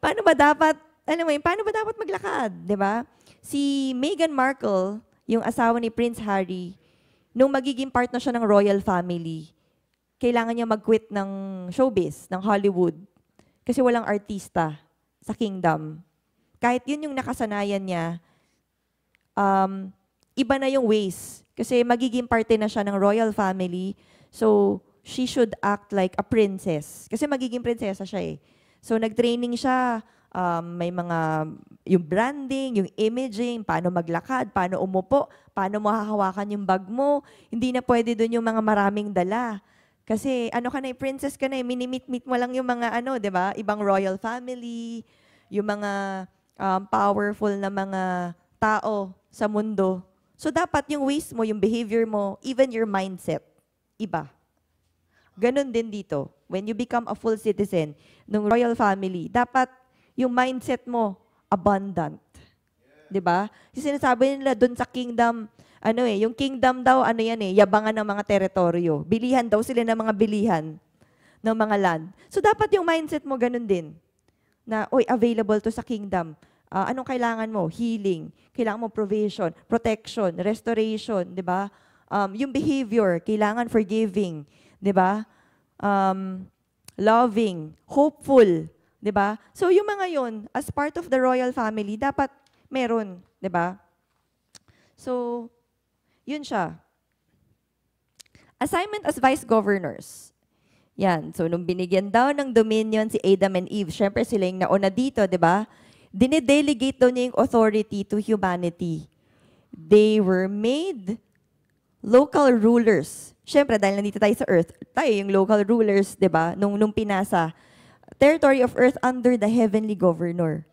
Paano ba dapat maglakad, 'di ba? Si Meghan Markle, yung asawa ni Prince Harry, nung magiging part na siya ng royal family, kailangan niya mag-quit ng showbiz, ng Hollywood, kasi walang artista sa kingdom. Kahit yun yung nakasanayan niya, iba na yung ways. Kasi magiging parte na siya ng royal family, so she should act like a princess. Kasi magiging prinsesa siya So nag-training siya, may yung branding, yung imaging, paano maglakad, paano umupo, paano mo hahawakan yung bag mo. Hindi na pwede doon yung mga maraming dala. Kasi princess ka na minimit-meet mo lang yung mga di ba? Ibang royal family, yung mga powerful na mga tao sa mundo. So dapat yung ways mo, yung behavior mo, even your mindset, iba. Ganon din dito. When you become a full citizen ng royal family, dapat yung mindset mo, abundant. Diba? Kasi sinasabi nila doon sa kingdom, yung kingdom daw, yabangan ng mga teritoryo. Bilihan daw sila ng mga bilihan ng mga land. So, dapat yung mindset mo ganun din. Na, available to sa kingdom. Anong kailangan mo? Healing. Kailangan mo provision, protection, restoration, diba? Yung behavior, kailangan forgiving, diba? Loving, hopeful, 'di ba? So yung mga 'yon, as part of the royal family, dapat meron, 'di ba? So, yun siya. Assignment as vice governors. Yan. So, nung binigyan daw ng dominion si Adam and Eve, syempre sila yung nauna dito, 'di ba? Dine-delegate daw niya yung authority to humanity. They were made local rulers. syempre, dahil nandito tayo sa earth, tayo yung local rulers, di ba? Nung pinasa, territory of earth under the heavenly governor.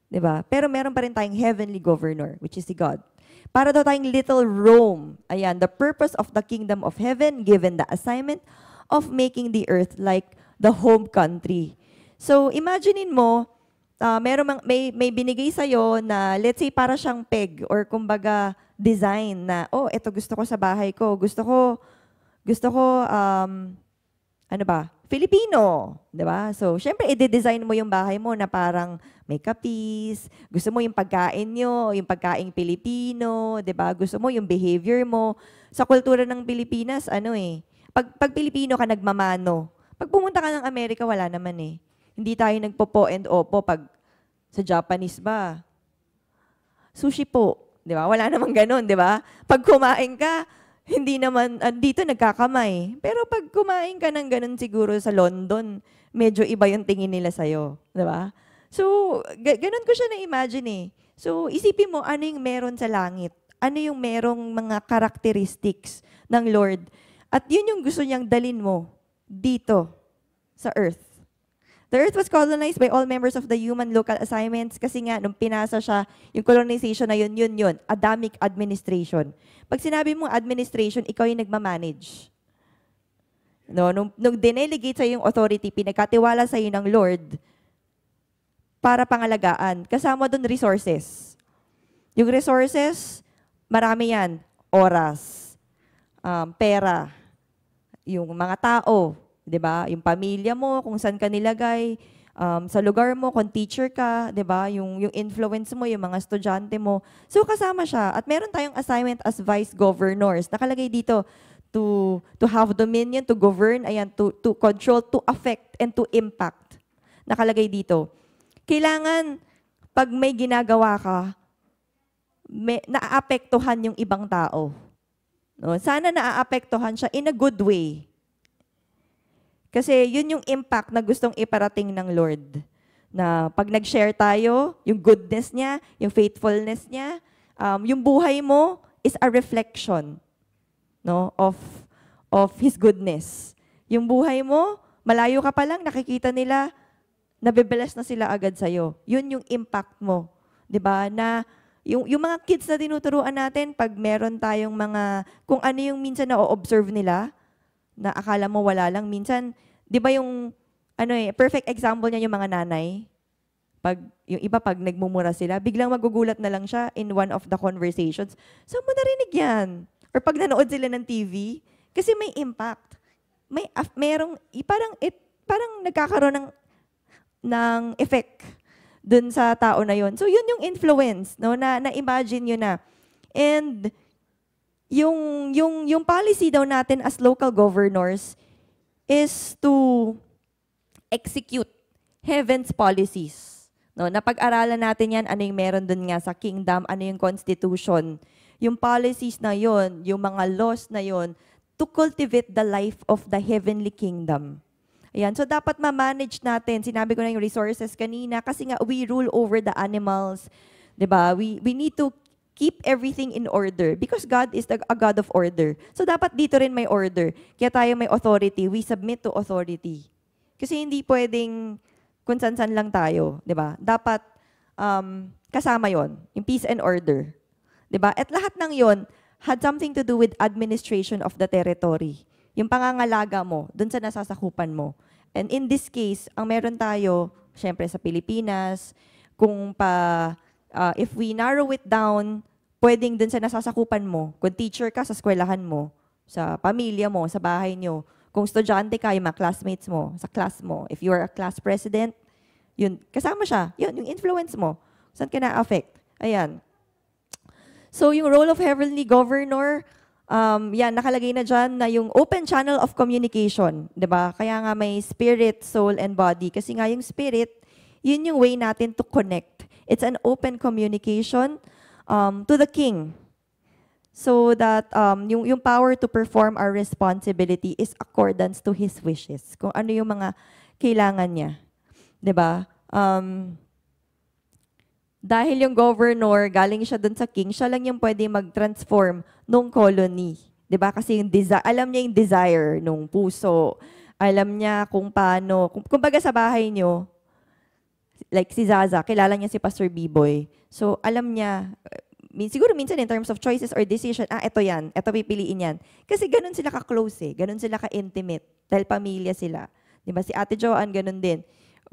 Di ba? Pero meron pa rin tayong heavenly governor, which is si God. Para daw tayong little Rome. Ayan, the purpose of the kingdom of heaven, given the assignment of making the earth like the home country. So, imaginein mo, may binigay sa'yo na, let's say, para siyang peg or kumbaga design na, oh, ito gusto ko sa bahay ko. Gusto ko, ano ba? Filipino, di ba? So, syempre, i-design mo yung bahay mo na parang may kapis, gusto mo yung pagkain nyo, yung pagkaing Pilipino, di ba? Gusto mo yung behavior mo. Sa kultura ng Pilipinas, pag Pilipino ka, nagmamano. Pag pumunta ka ng Amerika, wala naman eh. Hindi tayo nagpo-po and opo pag sa Japanese ba? Sushi po, di ba? Wala namang ganun, di ba? Pag kumain ka, hindi naman, dito nagkakamay. Pero pag kumain ka ng ganun siguro sa London, medyo iba yung tingin nila sa'yo. Di ba? So, ganun ko siya na-imagine eh. So, isipin mo, ano yung meron sa langit? Ano yung merong mga characteristics ng Lord? At yun yung gusto niyang dalin mo dito sa earth. The earth was colonized by all members of the human local assignments kasi nga, nung pinasa siya, yung colonization na yun. Adamic administration. Pag sinabi mo administration, ikaw yung nagmamanage. No, nung dinelegate sa'yo yung authority, pinagkatiwala sa'yo ng Lord para pangalagaan. Kasama doon resources. Yung resources, marami yan. Oras, pera, yung mga tao, 'di ba? Yung pamilya mo, kung saan ka nilagay, sa lugar mo, kung teacher ka, 'di ba? Yung influence mo, yung mga estudyante mo. So kasama siya. At meron tayong assignment as vice governors. Nakalagay dito to have dominion, to govern, ayan, to control, to affect and to impact. Nakalagay dito. Kailangan pag may ginagawa ka, naaapektuhan yung ibang tao. No? Sana naaapektuhan siya in a good way. Kasi yun yung impact na gustong iparating ng Lord. Na pag nag-share tayo, yung goodness niya, yung faithfulness niya, yung buhay mo is a reflection, no, of His goodness. Yung buhay mo, malayo ka pa lang, nakikita nila, nabibless na sila agad sa'yo. Yun yung impact mo. 'Di ba? Na yung mga kids na tinuturuan natin, pag meron tayong mga, kung ano yung minsan na-observe nila, na akala mo wala lang. Minsan, di ba yung, perfect example niya yung mga nanay. Yung iba, pag nagmumura sila, biglang magugulat na lang siya in one of the conversations. Saan mo narinig yan? Or pag nanood sila ng TV, kasi may impact. Parang nagkakaroon ng effect dun sa tao na yon. So, yun yung influence, no? Na-imagine nyo na. And, yung policy daw natin as local governors is to execute heaven's policies. No, napag-aralan natin yan, ano yung meron dun nga sa kingdom, ano yung constitution, yung policies na yon, yung mga laws na yon, to cultivate the life of the heavenly kingdom. Ayan, so dapat ma-manage natin, sinabi ko na yung resources kanina, kasi nga we rule over the animals, diba? We need to keep everything in order because God is a God of order. So dapat dito rin may order. Kaya tayo may authority. We submit to authority. Kasi hindi pwedeng kung san-san lang tayo, 'di ba? Dapat kasama 'yon, yung peace and order. 'Di ba? At lahat ng 'yon had something to do with administration of the territory. Yung pangangalaga mo doon sa nasasakupan mo. And in this case, ang meron tayo, syempre sa Pilipinas, if we narrow it down, pwedeng dun sa nasasakupan mo, kung teacher ka sa eskwelahan mo, sa pamilya mo, sa bahay nyo, kung estudyante ka, yung mga classmates mo, sa class mo, if you are a class president, yun, kasama siya, yun, yung influence mo, saan ka na-affect. Ayan. So, yung role of heavenly governor, yan, nakalagay na dyan na yung open channel of communication, di ba? Kaya nga may spirit, soul, and body. Kasi nga yung spirit, yun yung way natin to connect. It's an open communication to the King. So that yung power to perform our responsibility is accordance to His wishes. Kung ano yung mga kailangan niya. 'Di ba? Dahil yung governor, galing siya dun sa king, siya lang yung pwede mag-transform nung colony. 'Di ba? Kasi alam niya yung desire nung puso. Alam niya kung paano, kumbaga sa bahay niyo, like si Zaza, kilala niya si Pastor B-Boy. So, alam niya, siguro minsan in terms of choices or decision, ito yan, ito pipiliin yan. Kasi ganun sila ka-close ganun sila ka-intimate, dahil pamilya sila. Diba? Si Ate Joanne, ganun din.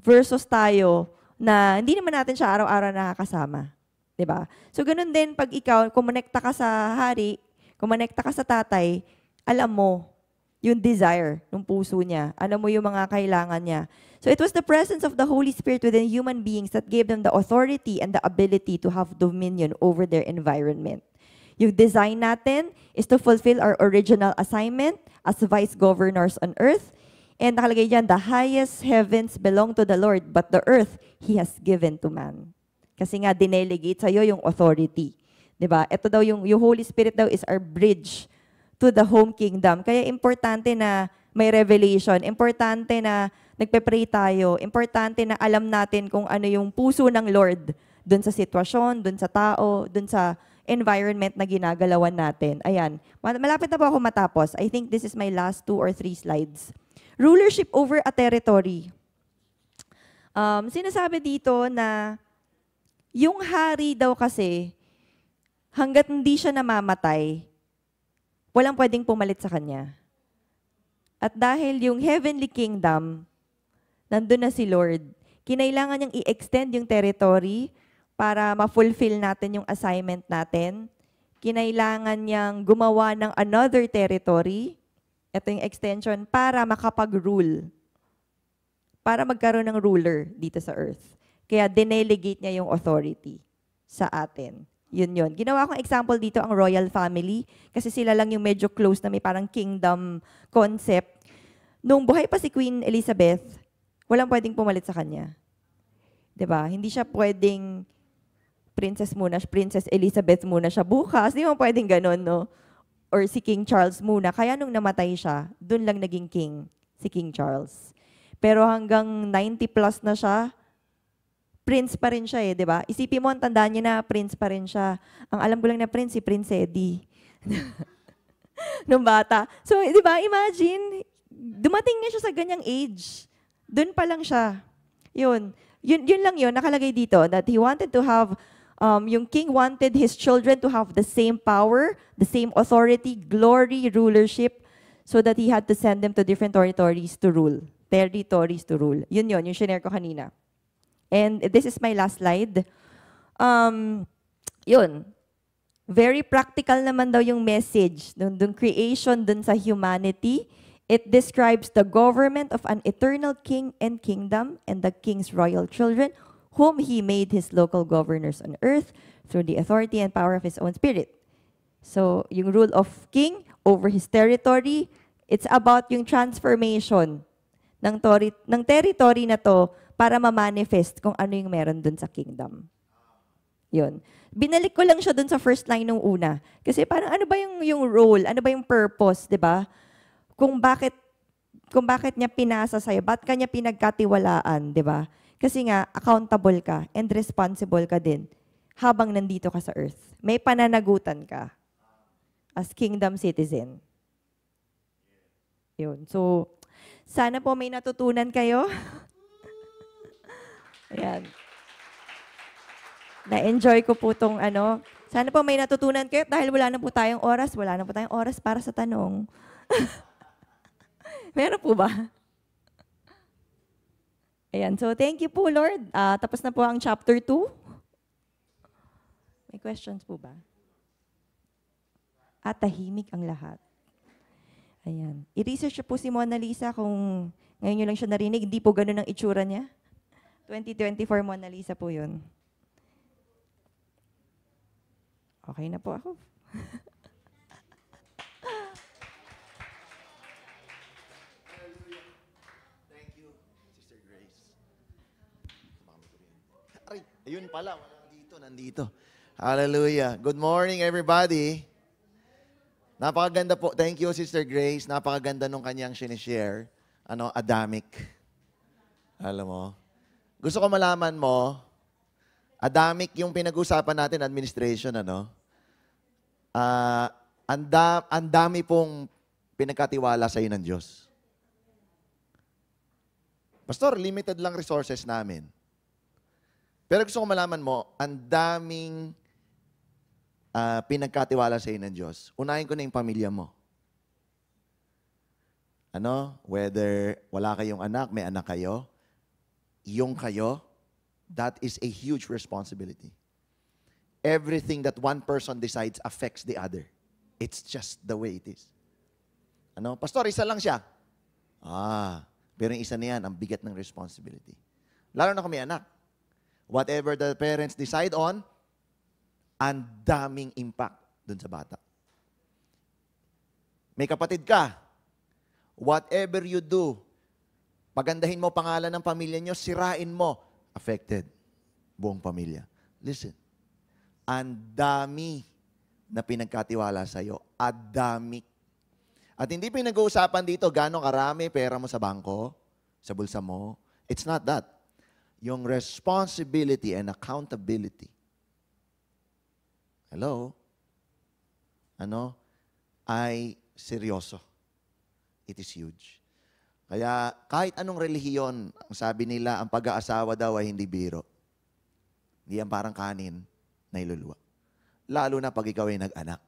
Versus tayo, na hindi naman natin siya araw-araw nakakasama. Diba? So, ganun din, pag ikaw, kumonekta ka sa hari, kumonekta ka sa tatay, alam mo, yung desire ng puso niya. Alam mo yung mga kailangan niya. So it was the presence of the Holy Spirit within human beings that gave them the authority and the ability to have dominion over their environment. Yung design natin is to fulfill our original assignment as vice governors on earth. And nakalagay dyan, the highest heavens belong to the Lord, but the earth He has given to man. Kasi nga, dinelegate sa'yo yung authority. Diba? Ito daw, yung Holy Spirit daw is our bridge to the home kingdom. Kaya importante na may revelation. Importante na nagpe-pray tayo. Importante na alam natin kung ano yung puso ng Lord dun sa sitwasyon, dun sa tao, dun sa environment na ginagalawan natin. Ayan. Malapit na po ako matapos. I think this is my last 2 or 3 slides. Rulership over a territory. Sinasabi dito na yung hari daw kasi, hanggat hindi siya namamatay, walang pwedeng pumalit sa kanya. At dahil yung heavenly kingdom, nandun na si Lord, kinailangan niyang i-extend yung territory para ma-fulfill natin yung assignment natin. Kinailangan niyang gumawa ng another territory, ito yung extension, para makapag-rule. Para magkaroon ng ruler dito sa earth. Kaya dinelegate niya yung authority sa atin. Yun. Ginawa kong example dito ang royal family kasi sila lang yung medyo close na may parang kingdom concept. Nung buhay pa si Queen Elizabeth, walang pwedeng pumalit sa kanya. 'Di ba? Hindi siya pwedeng Princess Elizabeth muna siya bukas. Hindi mo pwedeng ganun, no? Or si King Charles muna. Kaya nung namatay siya, dun lang naging king, si King Charles. Pero hanggang 90 plus na siya, prince pa rin siya di ba? Isipin mo, tandaan niyo na, prince pa rin siya. Ang alam ko lang na prince, si Prince Eddie. Nung bata. So, di ba, imagine, dumating niya siya sa ganyang age. Doon pa lang siya. Yun lang yun, nakalagay dito, that he wanted to have, yung king wanted his children to have the same power, the same authority, glory, rulership, so that he had to send them to different territories to rule. Yun, yung shinare ko kanina. And this is my last slide. Very practical naman daw yung message. Dun creation, dun sa humanity. It describes the government of an eternal king and kingdom and the king's royal children, whom he made his local governors on earth through the authority and power of his own spirit. So, yung rule of king over his territory, it's about yung transformation ng territory na to para ma-manifest kung ano yung meron dun sa kingdom. Yun. Binalik ko lang siya dun sa first line nung una. Kasi parang ano ba yung role? Ano ba yung purpose, di ba? Kung bakit niya pinasa sa'yo, ba't ka niya pinagkatiwalaan, di ba? Kasi nga, accountable ka and responsible ka din habang nandito ka sa earth. May pananagutan ka as kingdom citizen. Yun. So, sana po may natutunan kayo. Ayan. Na-enjoy ko po itong Sana po may natutunan kayo dahil wala na po tayong oras para sa tanong. Meron po ba? Ayan. So, thank you po, Lord. Tapos na po ang chapter 2. May questions po ba? Tahimik ang lahat. Ayan. I-research po si Mona Lisa kung ngayon nyo lang siya narinig. Hindi po ganun ang itsura niya. 2024 Mona Lisa po yun. Okay na po ako. Thank you, Sister Grace. Ay, ayun pala, nandito. Hallelujah. Good morning, everybody. Napakaganda po. Thank you, Sister Grace. Napakaganda nung kanyang sinishare. Adamic. Alam mo? Gusto ko malaman mo, Adamic yung pinag-usapan natin, administration, ang dami pong pinagkatiwala sa iyo ng Diyos. Pastor, limited lang resources namin. Pero gusto ko malaman mo, ang daming pinagkatiwala sa iyo ng Diyos. Unahin ko na yung pamilya mo. Whether wala kayong anak, may anak kayo, yung kayo, that is a huge responsibility. Everything that one person decides affects the other. It's just the way it is. Pastor, isa lang siya. Pero yung isa na yan, ang bigat ng responsibility. Lalo na kung may anak. Whatever the parents decide on, ang daming impact dun sa bata. May kapatid ka. Whatever you do, pagandahin mo pangalan ng pamilya nyo, sirain mo, affected buong pamilya. Listen, ang dami na pinagkatiwala sa'yo. Adami. At hindi pinag-uusapan dito gano'ng karami pera mo sa bangko, sa bulsa mo. It's not that. Yung responsibility and accountability. Hello? Ay seryoso. It is huge. Kaya kahit anong relihiyon, ang sabi nila, ang pag-aasawa daw ay hindi biro. Hindi yan parang kanin na iluluwa. Lalo na pag ikaw ay nag-anak.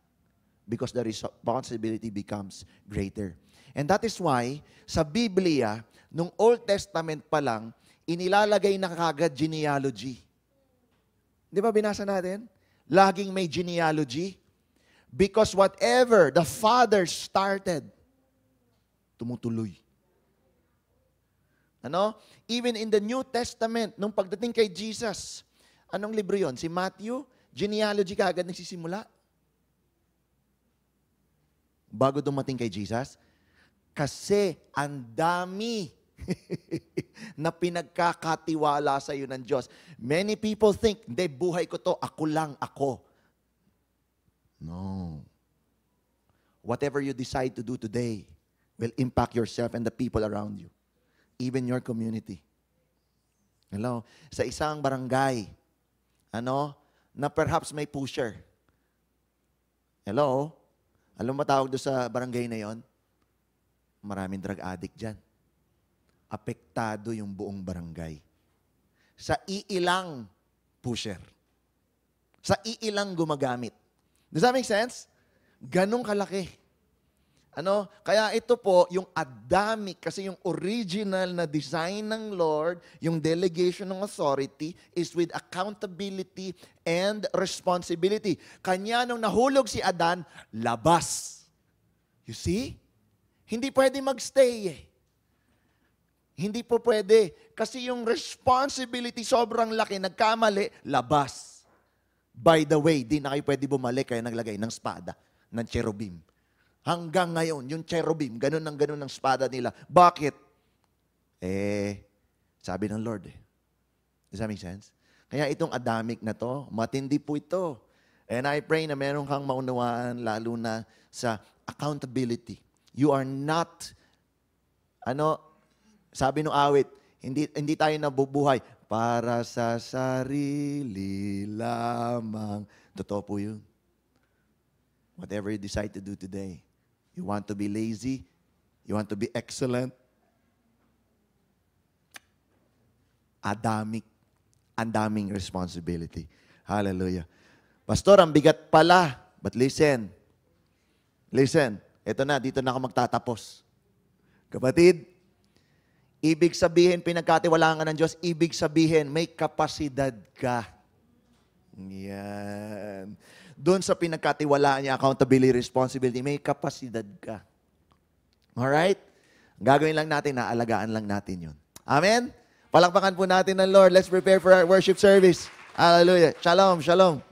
Because the responsibility becomes greater. And that is why, sa Biblia, nung Old Testament pa lang, inilalagay na kagad genealogy. Di ba binasa natin? Laging may genealogy. Because whatever the father started, tumutuloy. Even in the New Testament, nung pagdating kay Jesus, anong libro yon? Si Matthew, genealogy kagad nagsisimula. Bago dumating kay Jesus, kasi ang dami na pinagkakatiwala sa iyo ng Diyos. Many people think, hindi, buhay ko to, ako lang ako. No. Whatever you decide to do today will impact yourself and the people around you. Even your community. Hello? Sa isang barangay, na perhaps may pusher. Hello? Alam mo tawag doon sa barangay na yon? Maraming drug addict dyan. Apektado yung buong barangay. Sa iilang pusher. Sa iilang gumagamit. Does that make sense? Ganong kalaki. Kaya ito po, yung Adamic, kasi yung original na design ng Lord, yung delegation ng authority, is with accountability and responsibility. Kanya nung nahulog si Adan, labas. You see? Hindi pwede magstay. Hindi po pwede. Kasi yung responsibility sobrang laki, nagkamali, labas. By the way, di na kayo pwede bumalik, kaya naglagay ng espada, ng cherubim. Hanggang ngayon, yung cherubim, ganun ng espada nila. Bakit? Sabi ng Lord. Does that make sense? Kaya itong Adamic na to, matindi po ito. And I pray na meron kang maunawaan, lalo na sa accountability. You are not, sabi ng awit, hindi tayo nabubuhay para sa sarili lamang. Totoo po yun. Whatever you decide to do today, you want to be lazy, you want to be excellent, Adamic, ang daming responsibility. Hallelujah. Pastor, ang bigat pala. But listen, ito na, dito na ako magtatapos. Kapatid, ibig sabihin, pinagkatiwalaan ka ng Diyos, ibig sabihin, may kapasidad ka. Yan. Doon sa pinagkatiwalaan niya, accountability, responsibility, may kapasidad ka. Alright? Gagawin lang natin, naalagaan lang natin yun. Amen? Palakpakan po natin ng Lord. Let's prepare for our worship service. Hallelujah. Shalom, shalom.